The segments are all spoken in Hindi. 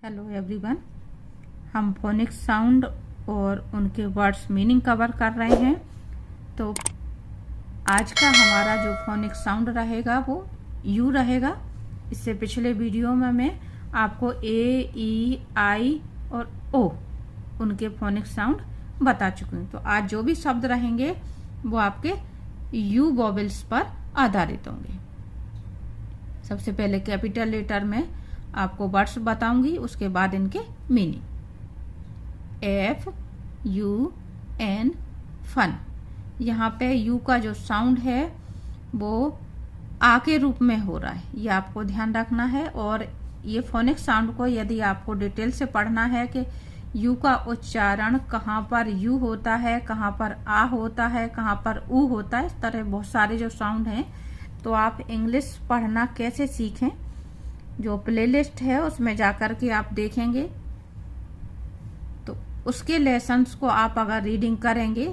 हेलो एवरीवन, हम फोनिक्स साउंड और उनके वर्ड्स मीनिंग कवर कर रहे हैं। तो आज का हमारा जो फोनिक्स साउंड रहेगा वो यू रहेगा। इससे पिछले वीडियो में मैं आपको ए, ई, आई और ओ उनके फोनिक्स साउंड बता चुकी हूँ। तो आज जो भी शब्द रहेंगे वो आपके यू वॉवेल्स पर आधारित होंगे। सबसे पहले कैपिटल लेटर में आपको वर्ड्स बताऊंगी, उसके बाद इनके मीनिंग। FUN fun. यहाँ पे यू का जो साउंड है वो आ के रूप में हो रहा है, ये आपको ध्यान रखना है। और ये फोनिक्स साउंड को यदि आपको डिटेल से पढ़ना है कि यू का उच्चारण कहाँ पर यू होता है, कहाँ पर आ होता है, कहाँ पर ऊ होता है, इस तरह बहुत सारे जो साउंड हैं, तो आप इंग्लिश पढ़ना कैसे सीखें, जो प्लेलिस्ट है उसमें जाकर के आप देखेंगे। तो उसके लेसन्स को आप अगर रीडिंग करेंगे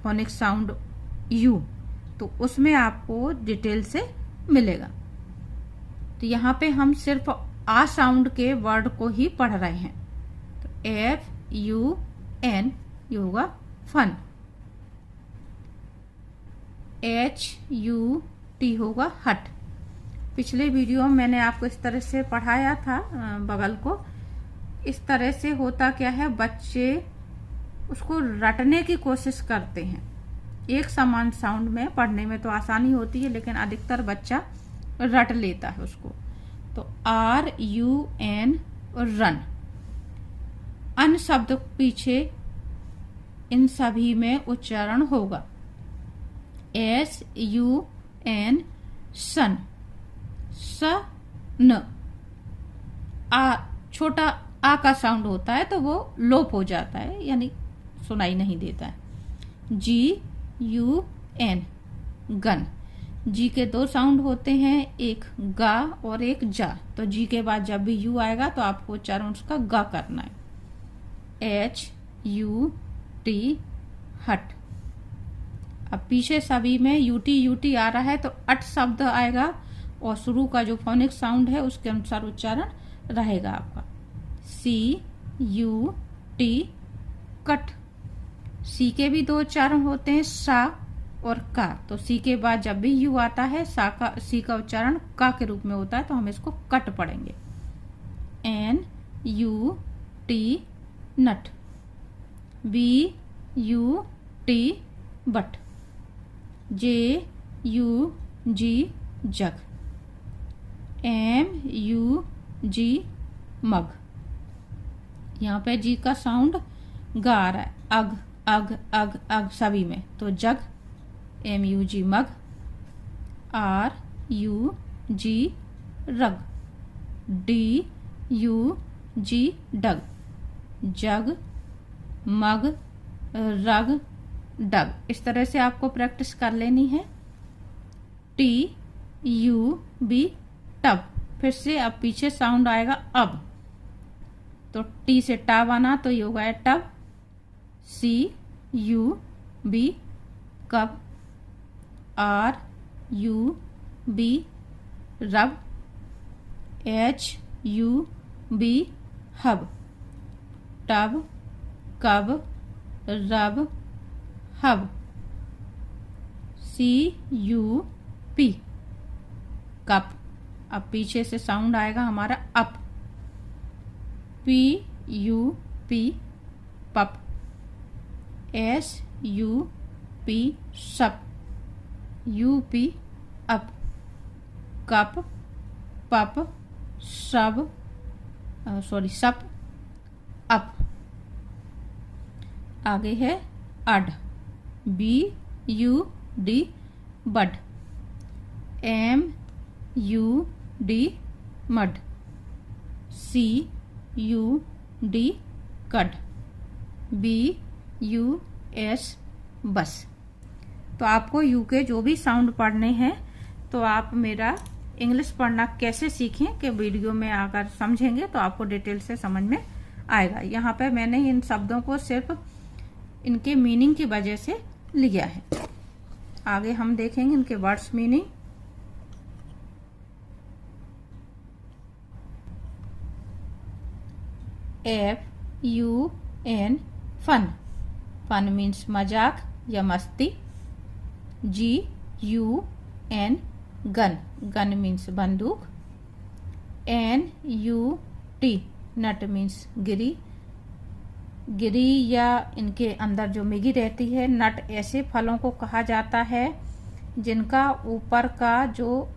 फोनिक्स साउंड यू, तो उसमें आपको डिटेल से मिलेगा। तो यहाँ पे हम सिर्फ आ साउंड के वर्ड को ही पढ़ रहे हैं। तो FUN ये होगा फन। HUT होगा हट। पिछले वीडियो में मैंने आपको इस तरह से पढ़ाया था, बगल को इस तरह से होता क्या है, बच्चे उसको रटने की कोशिश करते हैं। एक समान साउंड में पढ़ने में तो आसानी होती है, लेकिन अधिकतर बच्चा रट लेता है उसको। तो RUN और रन, अन शब्द पीछे इन सभी में उच्चारण होगा। SUN सन। सन, आ छोटा आ का साउंड होता है तो वो लोप हो जाता है, यानी सुनाई नहीं देता है। GUN gun. जी के दो साउंड होते हैं, एक गा और एक जा। तो जी के बाद जब भी यू आएगा तो आपको उच्चारण उसका गा करना है। HUT हट। अब पीछे सभी में UT आ रहा है तो अट शब्द आएगा और शुरू का जो फोनिक्स साउंड है उसके अनुसार उच्चारण रहेगा आपका। CUT cut. सी के भी दो उच्चारण होते हैं, सा और का। तो सी के बाद जब भी यू आता है सी का उच्चारण का के रूप में होता है, तो हम इसको कट पढ़ेंगे। NUT nut. BUT but. JUG jug. MUG mug. यहाँ पे जी का साउंड गा आ रहा है, अग अग अग अग सभी में। तो जग MUG मग। RUG रग। DUG डग। जग मग रग डग। इस तरह से आपको प्रैक्टिस कर लेनी है। TUB tub. फिर से अब पीछे साउंड आएगा अब, तो टी से टा बना तो ये होगा टब। CUB कब। RUB रब। HUB hub. टब कब रब हब। CUP cup. अब पीछे से साउंड आएगा हमारा अप। PUP पप। SUP सप। UP up. कप पप सब सप अप। आगे है अड। BUD बड। MUD mud. CUD कड। BUS बस। तो आपको यू के जो भी साउंड पढ़ने हैं, तो आप मेरा इंग्लिश पढ़ना कैसे सीखें के वीडियो में अगर समझेंगे तो आपको डिटेल से समझ में आएगा। यहाँ पे मैंने इन शब्दों को सिर्फ इनके मीनिंग की वजह से लिया है। आगे हम देखेंगे इनके words meaning. FUN fun, fun means मजाक या मस्ती। GUN गन, गन मीन्स बंदूक। NUT नट मीन्स गिरी, गिरी या इनके अंदर जो मिगी रहती है। नट ऐसे फलों को कहा जाता है जिनका ऊपर का जो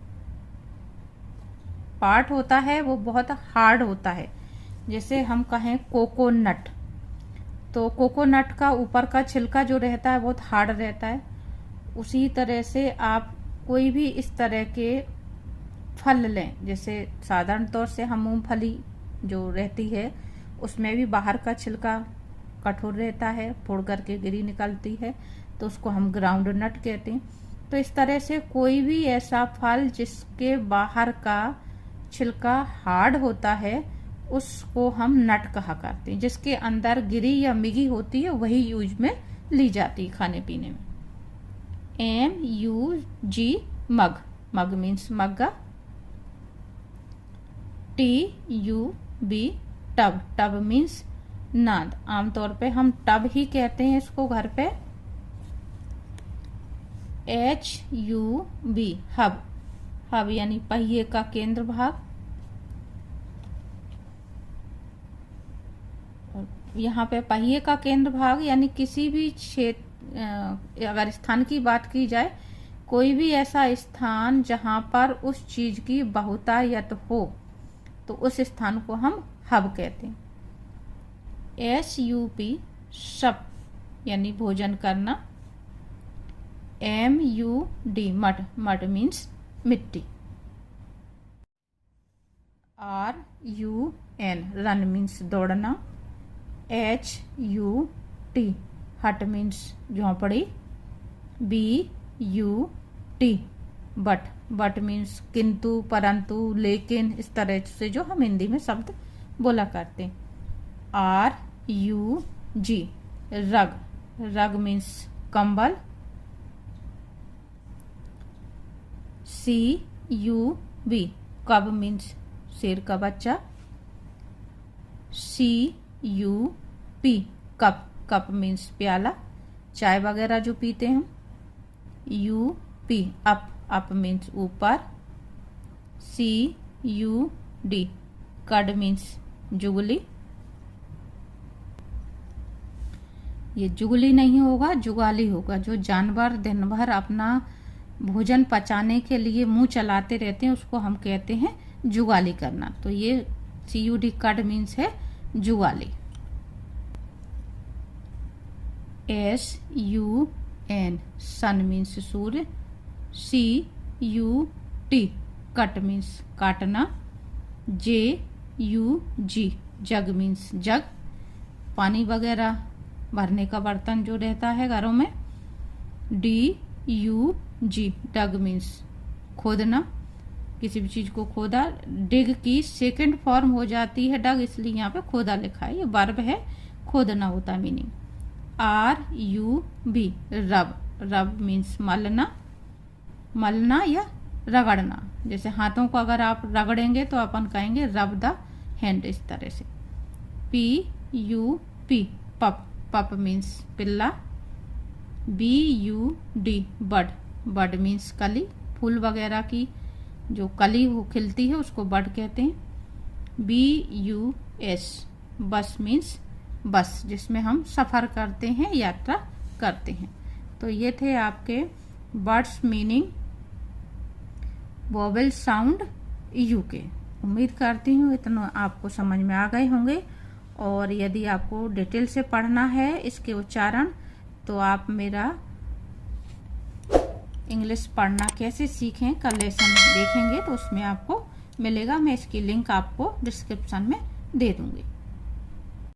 पार्ट होता है वो बहुत हार्ड होता है। जैसे हम कहें कोकोनट, तो कोकोनट का ऊपर का छिलका जो रहता है बहुत हार्ड रहता है। उसी तरह से आप कोई भी इस तरह के फल लें, जैसे साधारण तौर से हम मूंगफली जो रहती है उसमें भी बाहर का छिलका कठोर रहता है, फोड़ करके गिरी निकलती है, तो उसको हम ग्राउंड नट कहते हैं। तो इस तरह से कोई भी ऐसा फल जिसके बाहर का छिलका हार्ड होता है उसको हम नट कहा करते हैं। जिसके अंदर गिरी या मिगी होती है वही यूज में ली जाती है खाने पीने में। MUG मग, मग मीन्स मग्गा। TUB टब, टब मीन्स नाद। आमतौर पे हम टब ही कहते हैं इसको घर पे। HUB हब, हब यानी पहिए का केंद्र भाग। यहाँ पे पहिए का केंद्र भाग यानी किसी भी क्षेत्र, अगर स्थान की बात की जाए, कोई भी ऐसा स्थान जहां पर उस चीज की बहुतायत हो तो उस स्थान को हम हब कहते हैं। SUP सप यानी भोजन करना। MUD मड, मड मीन्स मिट्टी। RUN रन मीन्स दौड़ना। HUT हट मीन्स झोंपड़ी। BUT बट, बट मीन्स किंतु, परंतु, लेकिन, इस तरह से जो हम हिंदी में शब्द बोला करते हैं। RUG रग, रग मीन्स कंबल। CUB कब मीन्स शेर का बच्चा। CUP कप, कप मीन्स प्याला, चाय वगैरह जो पीते हैं हम। UP अप, अप मीन्स ऊपर। CUD कड मीन्स जुगली। ये जुगली नहीं होगा, जुगाली होगा। जो जानवर दिन भर अपना भोजन पचाने के लिए मुंह चलाते रहते हैं उसको हम कहते हैं जुगाली करना। तो ये CUD कड मीन्स है जुगाली। SUN सन मीन्स सूर्य। CUT कट मीन्स काटना। JUG जग मीन्स जग, पानी वगैरह भरने का बर्तन जो रहता है घरों में। DUG डग मीन्स खोदना, किसी भी चीज को खोदा। डिग की सेकंड फॉर्म हो जाती है डग, इसलिए यहाँ पे खोदा लिखा है। ये वर्ब है, खोदना होता मीनिंग। RUB रब, रब मीन्स मलना, मलना या रगड़ना। जैसे हाथों को अगर आप रगड़ेंगे तो अपन कहेंगे रब द हैंड, इस तरह से। PUP पप, पप मीन्स पिल्ला। BUD बड, बड मीन्स कली, फूल वगैरह की जो कली वो खिलती है उसको बड कहते हैं। BUS बस मीन्स बस, जिसमें हम सफर करते हैं, यात्रा करते हैं। तो ये थे आपके words meaning vowel sound you के। उम्मीद करती हूँ इतना आपको समझ में आ गए होंगे। और यदि आपको डिटेल से पढ़ना है इसके उच्चारण तो आप मेरा इंग्लिश पढ़ना कैसे सीखें का लेसन देखेंगे तो उसमें आपको मिलेगा। मैं इसकी लिंक आपको डिस्क्रिप्शन में दे दूंगी।